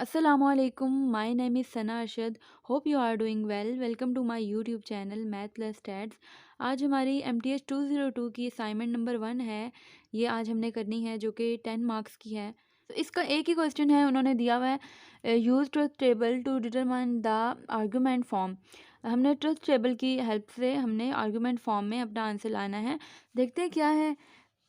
Assalamualaikum. My name is Sana Arshad. Hope you are doing well. Welcome to my YouTube channel Math Plus Stats. आज हमारी MTH 202 की assignment number 1 है। ये आज हमने करनी है जो कि 10 मार्क्स की है। तो इसका एक ही क्वेश्चन है, उन्होंने दिया हुआ है use truth table to determine the argument form. हमने ट्रुथ टेबल की हेल्प से हमने आर्गूमेंट फॉर्म में अपना आंसर लाना है। देखते हैं क्या है।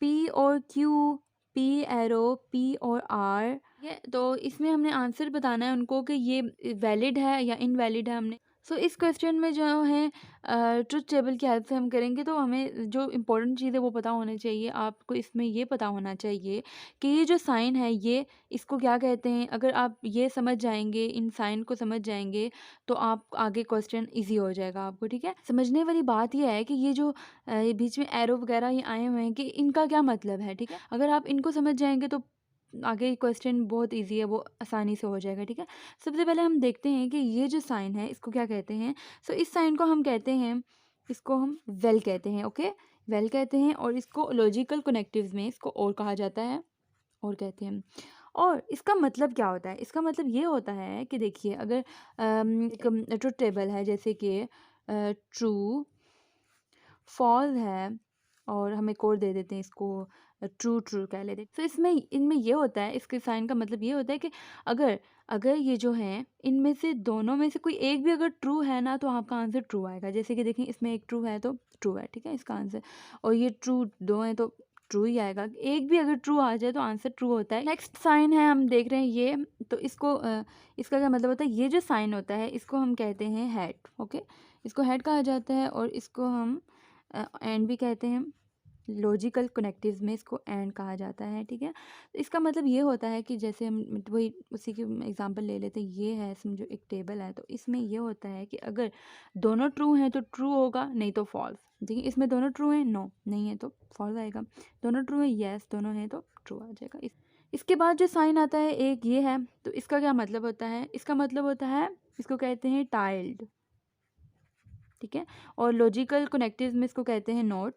P और Q, P एरो, P और R, ये तो इसमें हमने आंसर बताना है उनको कि ये वैलिड है या इनवैलिड है। हमने इस क्वेश्चन में जो है ट्रुथ टेबल की हेल्प से हम करेंगे, तो हमें जो इम्पोर्टेंट चीज़ है वो पता होना चाहिए। आपको इसमें ये पता होना चाहिए कि ये जो साइन है ये इसको क्या कहते हैं। अगर आप ये समझ जाएंगे, इन साइन को समझ जाएंगे, तो आप आगे क्वेश्चन इजी हो जाएगा आपको। ठीक है, समझने वाली बात ये है कि ये जो ये बीच में एरो वगैरह ये आए हुए हैं कि इनका क्या मतलब है। ठीक है, अगर आप इनको समझ जाएंगे तो आगे क्वेश्चन बहुत इजी है, वो आसानी से हो जाएगा। ठीक है, सबसे पहले हम देखते हैं कि ये जो साइन है इसको क्या कहते हैं। इस साइन को हम कहते हैं, इसको हम वेल कहते हैं। ओके, वेल कहते हैं, और इसको लॉजिकल कनेक्टिव्स में इसको और कहा जाता है, और कहते हैं। और इसका मतलब क्या होता है? इसका मतलब ये होता है कि देखिए, अगर एक ट्रुथ टेबल है, जैसे कि ट्रू, फॉल्स है, और हम एक और दे देते हैं इसको, ट्रू ट्रू कह लेते हैं। इसमें इनमें ये होता है, इसके साइन का मतलब ये होता है कि अगर अगर ये जो हैं इनमें से दोनों में से कोई एक भी अगर ट्रू है ना, तो आपका आंसर ट्रू आएगा। जैसे कि देखें, इसमें एक ट्रू है तो ट्रू है। ठीक है, इसका आंसर, और ये ट्रू दो हैं तो ट्रू ही आएगा। एक भी अगर ट्रू आ जाए तो आंसर ट्रू होता है। नेक्स्ट साइन है, हम देख रहे हैं ये, तो इसको इसका क्या मतलब होता है? ये जो साइन होता है इसको हम कहते हैं हेड। ओके, इसको हेड कहा जाता है, और इसको हम एंड भी कहते हैं। लॉजिकल कनेक्टिव्स में इसको एंड कहा जाता है। ठीक है, तो इसका मतलब ये होता है कि जैसे हम वही उसी की एग्जांपल ले लेते हैं। ये है, समझो एक टेबल है, तो इसमें ये होता है कि अगर दोनों ट्रू हैं तो ट्रू होगा, नहीं तो फॉल्स। ठीक है, इसमें दोनों ट्रू हैं, नो नहीं है तो फॉल्स आएगा। दोनों ट्रू हैं, येस दोनों हैं तो ट्रू आ जाएगा। इसके बाद जो साइन आता है एक ये है, तो इसका क्या मतलब होता है? इसका मतलब होता है, इसको कहते हैं टाइल्ड। ठीक है, और लॉजिकल कनेक्टिव्स में इसको कहते हैं नोट,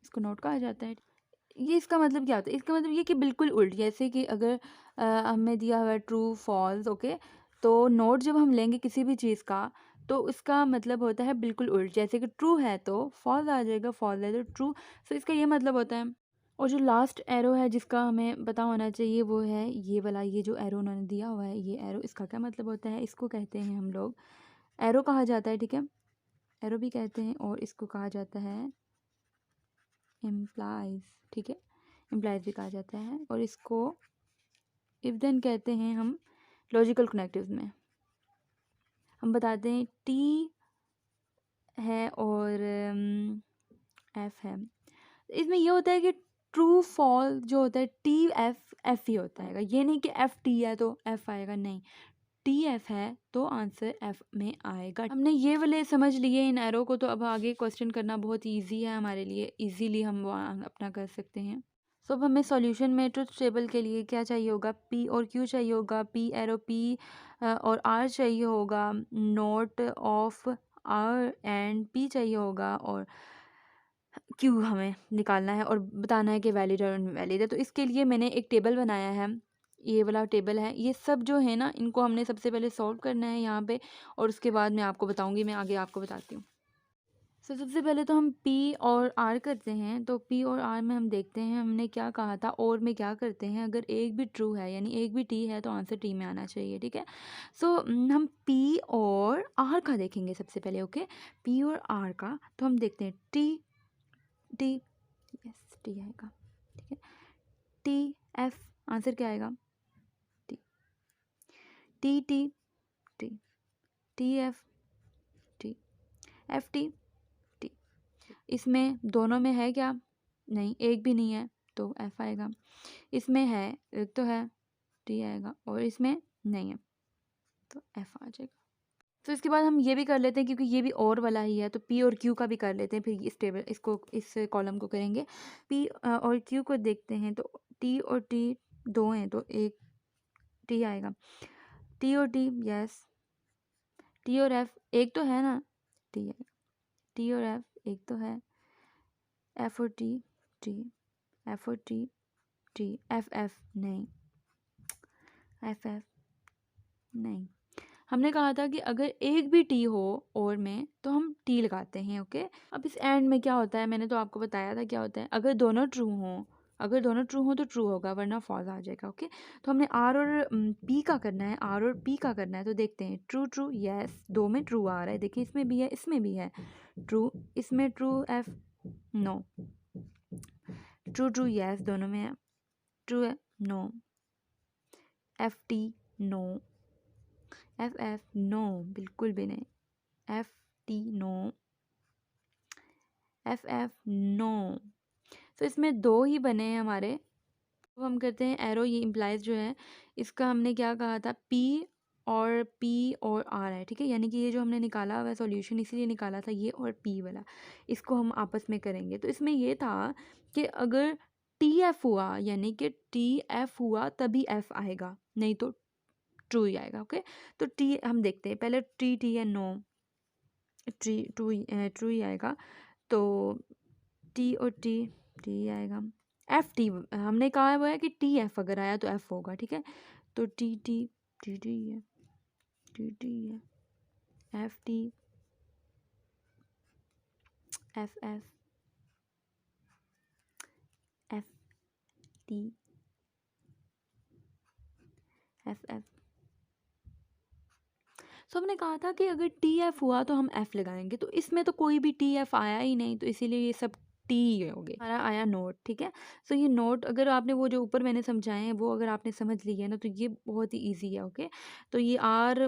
इसको नोट कहा जाता है। ये इसका मतलब क्या होता है? इसका मतलब ये कि बिल्कुल उल्ट, जैसे कि अगर हमें दिया हुआ है ट्रू फॉल्स, ओके, तो नोट जब हम लेंगे किसी भी चीज़ का, तो उसका मतलब होता है बिल्कुल उल्ट। जैसे कि ट्रू है तो फॉल्स आ जाएगा, फॉल्स है तो ट्रू। इसका ये मतलब होता है। और जो लास्ट एरो है जिसका हमें पता होना चाहिए वो है ये वाला, ये जो एरो उन्होंने दिया हुआ है, ये एरो, इसका क्या मतलब होता है? इसको कहते हैं हम लोग, एरो कहा जाता है। ठीक है, एरो भी कहते हैं, और इसको कहा जाता है इम्प्लाइज। ठीक है, इम्प्लाइज भी कहा जाता है, और इसको इफ देन कहते हैं हम लॉजिकल कनेक्टिव्स में। हम बताते हैं टी है और एफ है। इसमें ये होता है कि ट्रू फॉल जो होता है टी एफ एफ ही होता है। ये नहीं कि एफ टी है तो एफ आएगा, नहीं, टी एफ है तो आंसर एफ में आएगा। हमने ये वाले समझ लिए इन एरो को, तो अब आगे क्वेश्चन करना बहुत इजी है हमारे लिए, इजीली हम वो अपना कर सकते हैं। अब हमें सॉल्यूशन में ट्रुथ टेबल के लिए क्या चाहिए होगा? पी और क्यू चाहिए होगा, पी एरो पी और आर चाहिए होगा, not of R and P चाहिए होगा, और क्यू हमें निकालना है और बताना है कि वैलिड और इनवैलिड है। तो इसके लिए मैंने एक टेबल बनाया है, ये वाला टेबल है। ये सब जो है ना, इनको हमने सबसे पहले सॉल्व करना है यहाँ पे, और उसके बाद मैं आपको बताऊँगी, मैं आगे आपको बताती हूँ। सबसे पहले तो हम P और R करते हैं। तो P और R में हम देखते हैं हमने क्या कहा था, और में क्या करते हैं, अगर एक भी ट्रू है यानी एक भी T है तो आंसर T में आना चाहिए। ठीक है, हम P और R का देखेंगे सबसे पहले। ओके, P और R का, तो हम देखते हैं T T, यस T आएगा। ठीक है, T F, आंसर क्या आएगा? T T T T T F T F T T। इसमें दोनों में है क्या? नहीं, एक भी नहीं है तो एफ आएगा। इसमें है, एक तो है, टी आएगा, और इसमें नहीं है तो एफ आ जाएगा। इसके बाद हम ये भी कर लेते हैं, क्योंकि ये भी और वाला ही है, तो पी और क्यू का भी कर लेते हैं। फिर इस टेबल इसको इस कॉलम को करेंगे। पी और क्यू को देखते हैं, तो टी और टी दो हैं तो एक टी आएगा। टी और टी, यस, टी और एफ एक तो है ना, टी आएगा। टी और एफ एक तो है, एफ और टी, टी, एफ और टी, टी, एफ एफ नहीं, एफ एफ नहीं, हमने कहा था कि अगर एक भी टी हो और में तो हम टी लगाते हैं। ओके, अब इस एंड में क्या होता है, मैंने तो आपको बताया था क्या होता है। अगर दोनों ट्रू हों, अगर दोनों ट्रू हो तो ट्रू होगा, वरना फॉल्स आ जाएगा। ओके, तो हमने आर और पी का करना है, आर और पी का करना है। तो देखते हैं, ट्रू ट्रू यस, दो में ट्रू आ रहा है, देखिए इसमें भी है इसमें भी है ट्रू, इसमें true F no, true true yes दोनों में है, ट्रू है no, F T no, F F no बिल्कुल भी नहीं, F T no, F F no. तो इसमें दो ही बने हैं हमारे। तो हम करते हैं एरो, ये इम्प्लाइज जो है इसका हमने क्या कहा था, पी और आर है, ठीक है। यानी कि ये जो हमने निकाला हुआ सॉल्यूशन इसीलिए निकाला था, ये और पी वाला, इसको हम आपस में करेंगे। तो इसमें ये था कि अगर टी एफ हुआ, यानी कि टी एफ हुआ तभी एफ आएगा, नहीं तो ट्रू ही आएगा। ओके, तो टी हम देखते हैं पहले, टी टी है नो, ट्री ट्रू ही आएगा। तो टी और टी, टी आएगा। एफ टी हमने कहा हुआ है कि टी एफ अगर आया तो एफ होगा, ठीक है। तो टी टी, टी टी है, टी टी है, F T, F F, F T, F F. So हमने कहा था कि अगर टी एफ हुआ तो हम एफ लगाएंगे, तो इसमें तो कोई भी टी एफ आया ही नहीं, तो इसीलिए ये सब टी हो गए। हमारा आया नोट, ठीक है। सो ये नोट अगर आपने वो जो ऊपर मैंने समझाए हैं वो अगर आपने समझ लिया है ना, तो ये बहुत ही इजी है। ओके, तो ये आर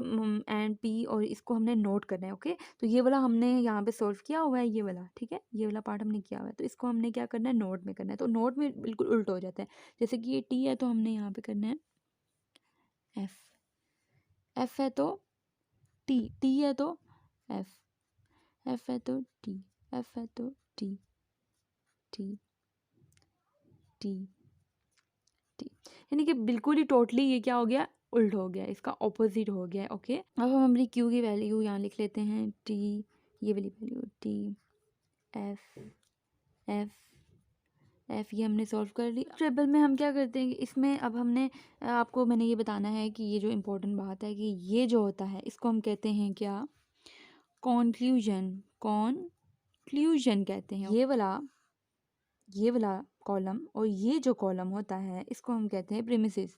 एंड पी और इसको हमने नोट करना है। ओके, तो ये वाला हमने यहाँ पे सॉल्व किया हुआ है, ये वाला, ठीक है, ये वाला पार्ट हमने किया हुआ है। तो इसको हमने क्या करना है, नोट में करना है। तो नोट में बिल्कुल उल्ट हो जाता है, जैसे कि ये टी है तो हमने यहाँ पे करना है एफ, एफ है तो टी, टी है तो एफ, एफ है तो टी, एफ है तो टी, टी टी टी, यानी कि बिल्कुल ही टोटली ये क्या हो गया, उल्ट हो गया, इसका ऑपोजिट हो गया। ओके, अब हम अपनी क्यू की वैल्यू यहाँ लिख लेते हैं, टी, ये वाली value T, F, F, F, ये हमने सॉल्व कर ली। ट्रिपल में हम क्या करते हैं, इसमें अब हमने आपको मैंने ये बताना है कि ये जो इम्पोर्टेंट बात है कि ये जो होता है इसको हम कहते हैं क्या, कॉन्क्लूजन, कॉन्क्लूजन कहते हैं। ये वाला कॉलम और ये जो कॉलम होता है इसको हम कहते हैं प्रीमिसेस।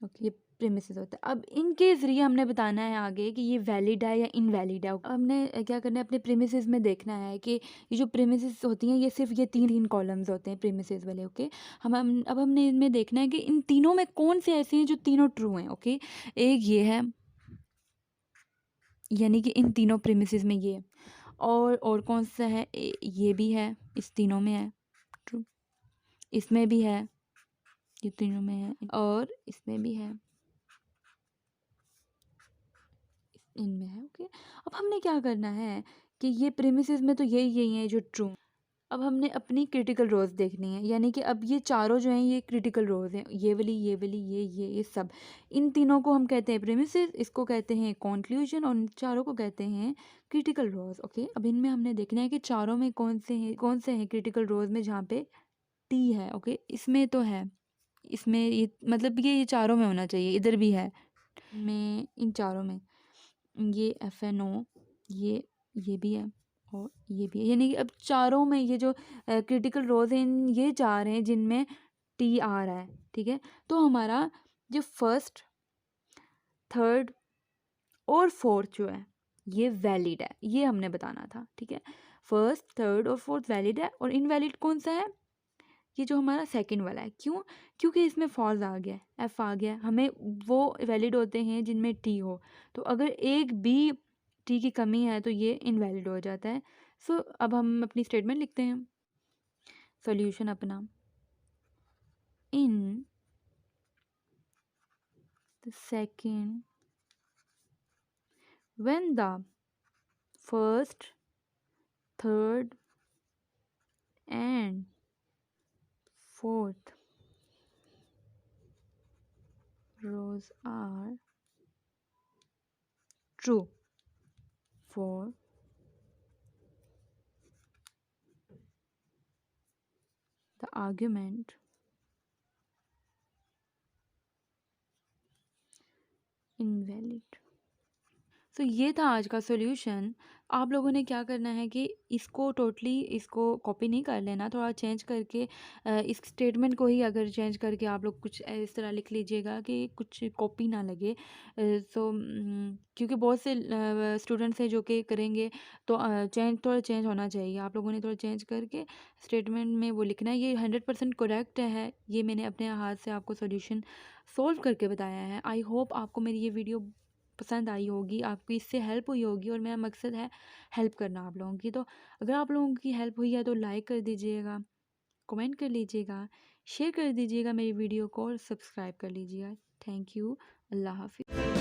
ओके, ये प्रीमिसेस होता है। अब इनके ज़रिए हमने बताना है आगे कि ये वैलिड है या इनवैलिड है। हमने क्या करना है, अपने प्रीमिसेस में देखना है कि ये जो प्रीमिसेस होती हैं ये सिर्फ ये तीन तीन कॉलम्स होते हैं प्रीमिसेस वाले। ओके, अब हमने इनमें देखना है कि इन तीनों में कौन से ऐसे हैं जो तीनों ट्रू हैं। ओके, एक ये है, यानी कि इन तीनों प्रीमिसेस में ये, और कौन सा है, ये भी है, इस तीनों में है ट्रू, इसमें भी है, ये तीनों में है, और इसमें भी है, इनमें है। ओके, अब हमने क्या करना है कि ये प्रीमिसेस में तो यही है जो ट्रू। अब हमने अपनी क्रिटिकल रोज देखनी है, यानी कि अब ये चारों जो हैं ये क्रिटिकल रोज हैं, ये वाली ये वाली ये सब, इन तीनों को हम कहते हैं प्रीमिसेस, इसको कहते हैं कंक्लूजन, और इन चारों को कहते हैं क्रिटिकल रोज। ओके, अब इनमें हमने देखना है कि चारों में कौन से हैं क्रिटिकल रोज में जहाँ पे टी है। ओके, इसमें तो है, इसमें ये मतलब ये चारों में होना चाहिए, इधर भी है, में इन चारों में ये एफ एन ओ, ये भी है और ये भी है, यानी कि अब चारों में ये जो क्रिटिकल रोज हैं ये चार हैं जिनमें टी आ रहा है, ठीक है। तो हमारा जो फर्स्ट, थर्ड और फोर्थ जो है ये वैलिड है, ये हमने बताना था, ठीक है। फर्स्ट, थर्ड और फोर्थ वैलिड है, और इनवैलिड कौन सा है, ये जो हमारा सेकंड वाला है। क्यों, क्योंकि इसमें फॉल्स आ गया, एफ आ गया, हमें वो वैलिड होते हैं जिनमें टी हो। तो अगर एक भी टी की कमी है तो ये इनवैलिड हो जाता है। सो अब हम अपनी स्टेटमेंट लिखते हैं, सॉल्यूशन अपना, in the second when the first, third and fourth rows are true for the argument invalid. तो ये था आज का सॉल्यूशन। आप लोगों ने क्या करना है कि इसको कॉपी नहीं कर लेना, थोड़ा चेंज करके इस स्टेटमेंट को ही अगर चेंज करके आप लोग कुछ इस तरह लिख लीजिएगा कि कुछ कॉपी ना लगे। क्योंकि बहुत से स्टूडेंट्स हैं जो कि करेंगे, तो थोड़ा चेंज होना चाहिए। आप लोगों ने थोड़ा चेंज करके स्टेटमेंट में वो लिखना है। ये 100% करेक्ट है। ये मैंने अपने हाथ से आपको सॉल्यूशन सोल्व करके बताया है। आई होप आपको मेरी ये वीडियो पसंद आई होगी, आपकी इससे हेल्प हुई होगी, और मेरा मकसद है हेल्प करना आप लोगों की। तो अगर आप लोगों की हेल्प हुई है तो लाइक कर दीजिएगा, कमेंट कर लीजिएगा, शेयर कर दीजिएगा मेरी वीडियो को, और सब्सक्राइब कर लीजिएगा। Thank you. अल्लाह हाफिज़।